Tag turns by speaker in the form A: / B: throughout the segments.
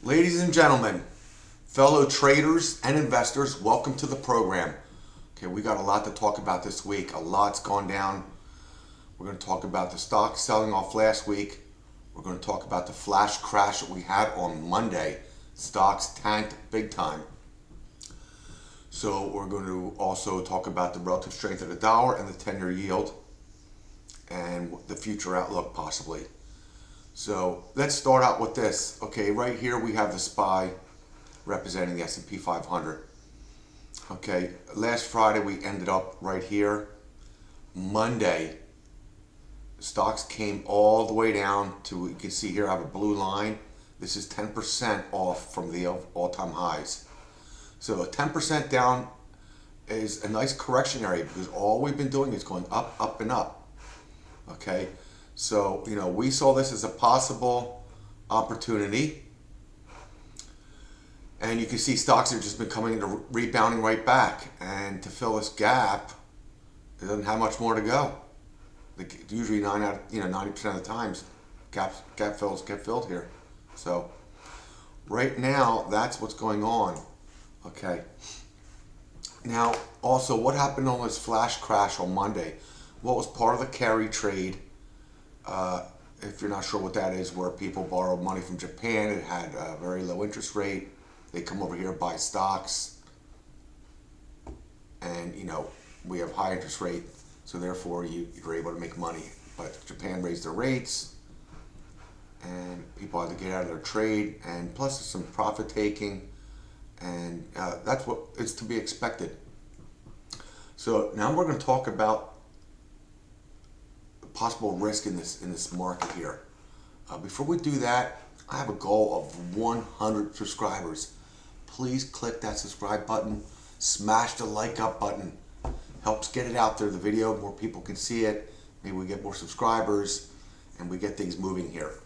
A: Ladies and gentlemen, fellow traders and investors, welcome to the program. Okay, we got a lot to talk about this week. A lot's gone down. We're going to talk about the stock selling off last week. We're going to talk about the flash crash that we had on Monday. Stocks tanked big time. So we're going to also talk about the relative strength of the dollar and the 10-year yield and the future outlook possibly. So let's start out with this. Okay, right here we have the SPY representing the S&P 500. Okay, last Friday we ended up right here. Monday, stocks came all the way down to, you can see here I have a blue line. This is 10% off from the all-time highs. So a 10% down is a nice correction area because all we've been doing is going up, up, and up. Okay, so we saw this as a possible opportunity, and you can see stocks have just been coming into rebounding right back. And to fill this gap, it doesn't have much more to go. Usually 90% of the times, gap fills get filled here. So right now, that's what's going on. Okay. Now, also, what happened on this flash crash on Monday? What was part of the carry trade? If you're not sure what that is, where people borrowed money from Japan, it had a very low interest rate. They come over here, buy stocks, and we have high interest rate, so therefore you're able to make money. But Japan raised their rates, and people had to get out of their trade, and plus there's some profit taking, and that's what is to be expected. So now we're going to talk about possible risk in this market here. Before we do that, I have a goal of 100 subscribers. Please click that subscribe button, smash the like up button. Helps get it out there, the video, more people can see it. Maybe we get more subscribers and we get things moving here.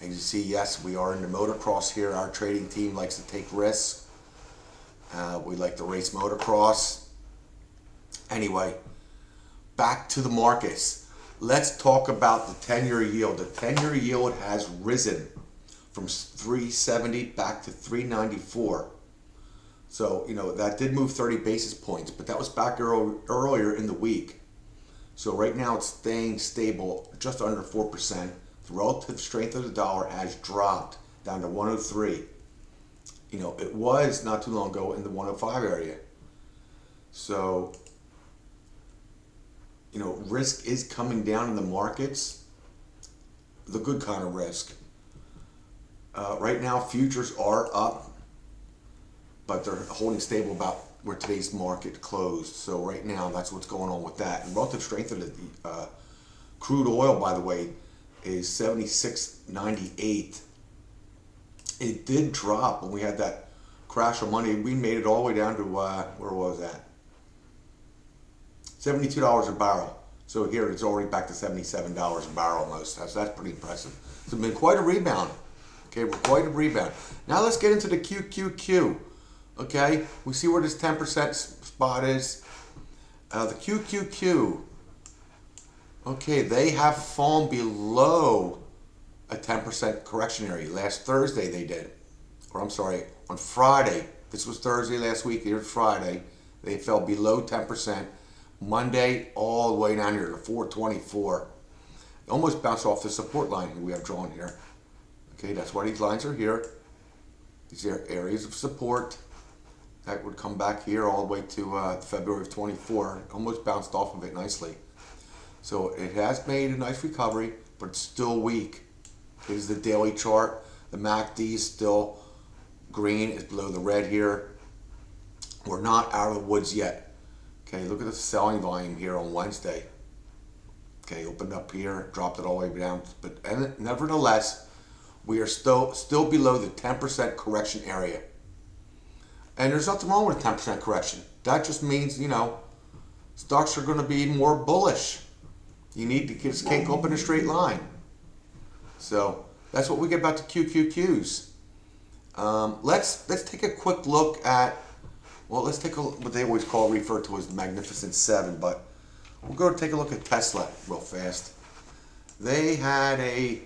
A: And you see, yes, we are in the motocross here. Our trading team likes to take risks. We like to race motocross. Anyway, back to the markets. Let's talk about the 10-year yield. The 10-year yield has risen from 370 back to 394. So, that did move 30 basis points, but that was back earlier in the week. So right now it's staying stable, just under 4%. The relative strength of the dollar has dropped down to 103. It was not too long ago in the 105 area. So, risk is coming down in the markets, the good kind of risk. Right now, futures are up, but they're holding stable about where today's market closed. So right now, that's what's going on with that. And relative strength of the crude oil, by the way, is 76.98. It did drop when we had that crash on Monday. We made it all the way down to, where was that? $72 a barrel. So here it's already back to $77 a barrel almost. That's pretty impressive. It's been quite a rebound. Okay, quite a rebound. Now let's get into the QQQ. Okay, we see where this 10% spot is. The QQQ. Okay, they have fallen below a 10% correction area. Last Thursday they did. Or I'm sorry, on Friday. This was Thursday last week. Here's Friday. They fell below 10%. Monday, all the way down here to 424. It almost bounced off the support line we have drawn here. Okay, that's why these lines are here. These are areas of support. That would come back here all the way to February of 24. It almost bounced off of it nicely. So it has made a nice recovery, but it's still weak. Here's the daily chart. The MACD is still green. It's below the red here. We're not out of the woods yet. Okay, look at the selling volume here on Wednesday. Okay, opened up here, dropped it all the way down. But nevertheless, we are still below the 10% correction area. And there's nothing wrong with a 10% correction. That just means, stocks are going to be more bullish. You need to get this cake up in a straight line. So that's what we get about the QQQs. Let's take a quick look at, let's take what they always refer to as the Magnificent Seven, but we'll go take a look at Tesla real fast. They had a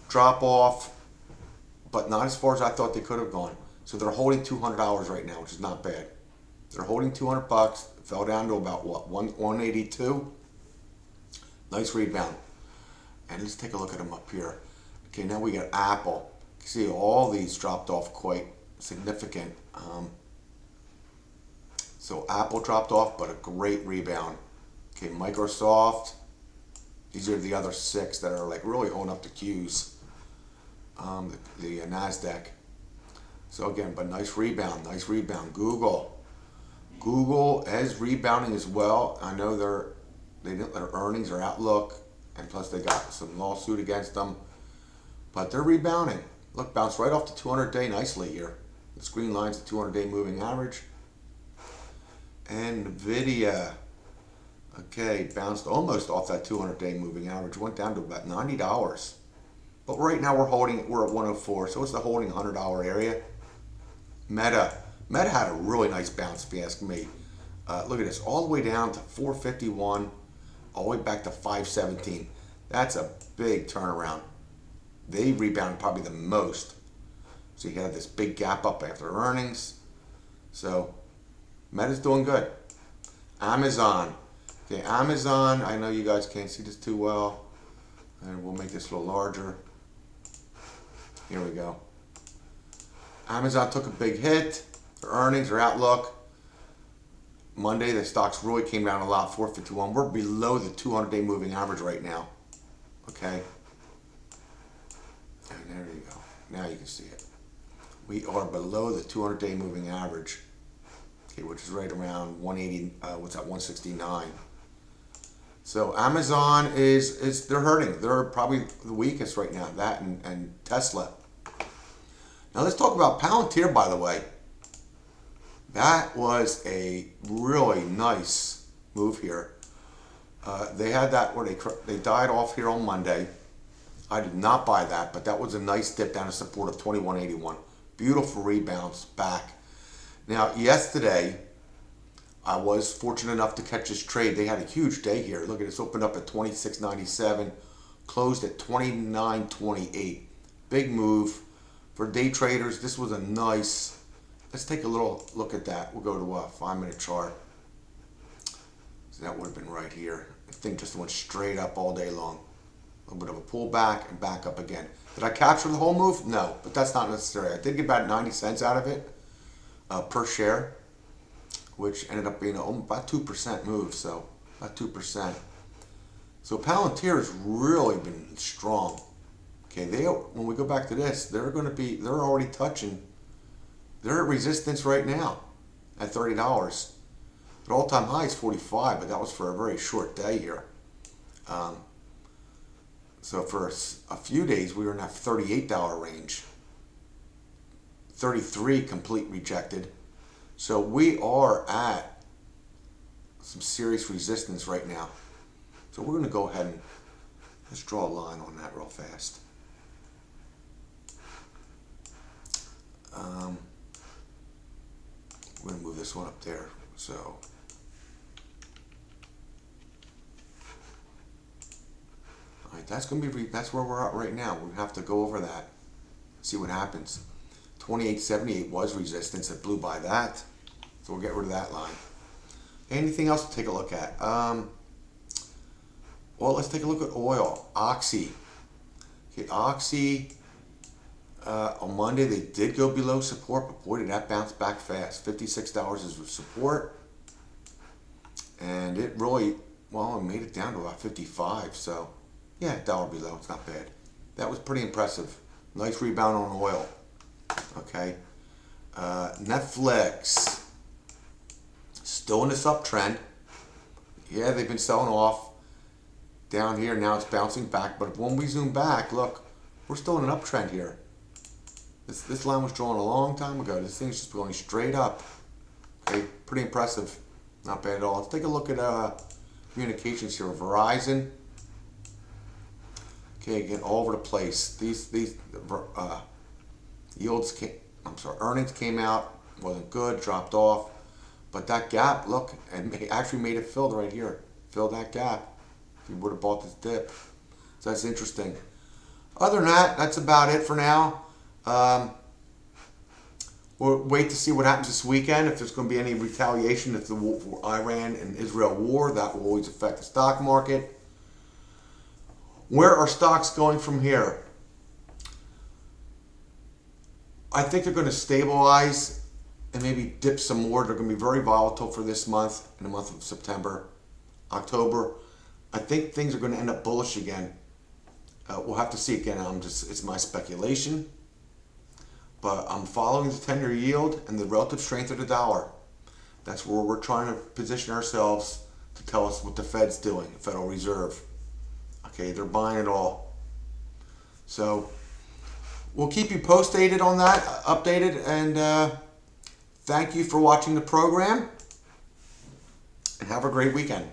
A: drop off but not as far as I thought they could have gone. So they're holding $200 right now, which is not bad. They're holding $200. Fell down to about what, 182. Nice rebound. And let's take a look at them up here. Okay, now we got Apple. You can see all these dropped off quite significant. So Apple dropped off, but a great rebound. Okay, Microsoft. These are the other 6 that are like really holding up the Qs. The NASDAQ. So again, but nice rebound, nice rebound. Google is rebounding as well. I know their earnings, their outlook, and plus they got some lawsuit against them, but they're rebounding. Look, bounced right off the 200-day nicely here. The green line's the 200-day moving average. And Nvidia, okay, bounced almost off that 200-day moving average. Went down to about $90. But right now we're at 104, so it's the holding $100 area. Meta had a really nice bounce, if you ask me. Look at this, all the way down to 451, all the way back to 517. That's a big turnaround. They rebounded probably the most. So you had this big gap up after earnings. So Meta's doing good. Amazon. Okay, Amazon, I know you guys can't see this too well. And we'll make this a little larger. Here we go. Amazon took a big hit. Their earnings, their outlook. Monday, the stocks really came down a lot, 451. We're below the 200-day moving average right now. Okay. And there you go. Now you can see it. We are below the 200-day moving average. Okay, which is right around 180, 169. So Amazon they're hurting. They're probably the weakest right now, that and Tesla. Now let's talk about Palantir, by the way. That was a really nice move here. They had that where they died off here on Monday. I did not buy that, but that was a nice dip down to support of 2181. Beautiful rebounds back. Now yesterday, I was fortunate enough to catch this trade. They had a huge day here. Look at this, opened up at 26.97, closed at 29.28. Big move for day traders. This was a nice. Let's take a little look at that. We'll go to a 5-minute chart. So that would have been right here. The thing just went straight up all day long. A little bit of a pullback and back up again. Did I capture the whole move? No, but that's not necessary. I did get about 90 cents out of it per share, which ended up being about 2% move, so about 2%. So Palantir has really been strong. Okay, when we go back to this, they're already touching. They're at resistance right now at $30. Their all-time high is 45, but that was for a very short day here. So for a few days, we were in that $38 range. 33 complete rejected. So we are at some serious resistance right now. So we're going to go ahead and let's draw a line on that real fast. We're going to move this one up there. So all right, that's going to be that's where we're at right now. We have to go over that, see what happens. 28.78 was resistance. It blew by that, so we'll get rid of that line. Anything else to take a look at? Well, let's take a look at oil. Oxy. Okay, Oxy. On Monday, they did go below support, but boy, did that bounce back fast. $56 is support. And it really, well, it made it down to about 55. So, yeah, $1 below. It's not bad. That was pretty impressive. Nice rebound on oil. Okay. Netflix. Still in this uptrend. Yeah, they've been selling off down here. Now it's bouncing back. But when we zoom back, look, we're still in an uptrend here. This line was drawn a long time ago. This thing's just going straight up. Okay, pretty impressive. Not bad at all. Let's take a look at communications here. Verizon. Okay, again, all over the place. These yields earnings came out, wasn't good, dropped off. But that gap, look, and actually made it filled right here. Filled that gap. If you would have bought this dip. So that's interesting. Other than that, that's about it for now. We'll wait to see what happens this weekend. If there's going to be any retaliation if the Iran and Israel war, that will always affect the stock market. Where are stocks going from here? I think they're going to stabilize and maybe dip some more. They're going to be very volatile for this month, in the month of September, October. I think things are going to end up bullish again. We'll have to see again. It's my speculation, but I'm following the 10-year yield and the relative strength of the dollar. That's where we're trying to position ourselves to tell us what the Fed's doing, the Federal Reserve. Okay, they're buying it all. So we'll keep you updated on that, and thank you for watching the program, and have a great weekend.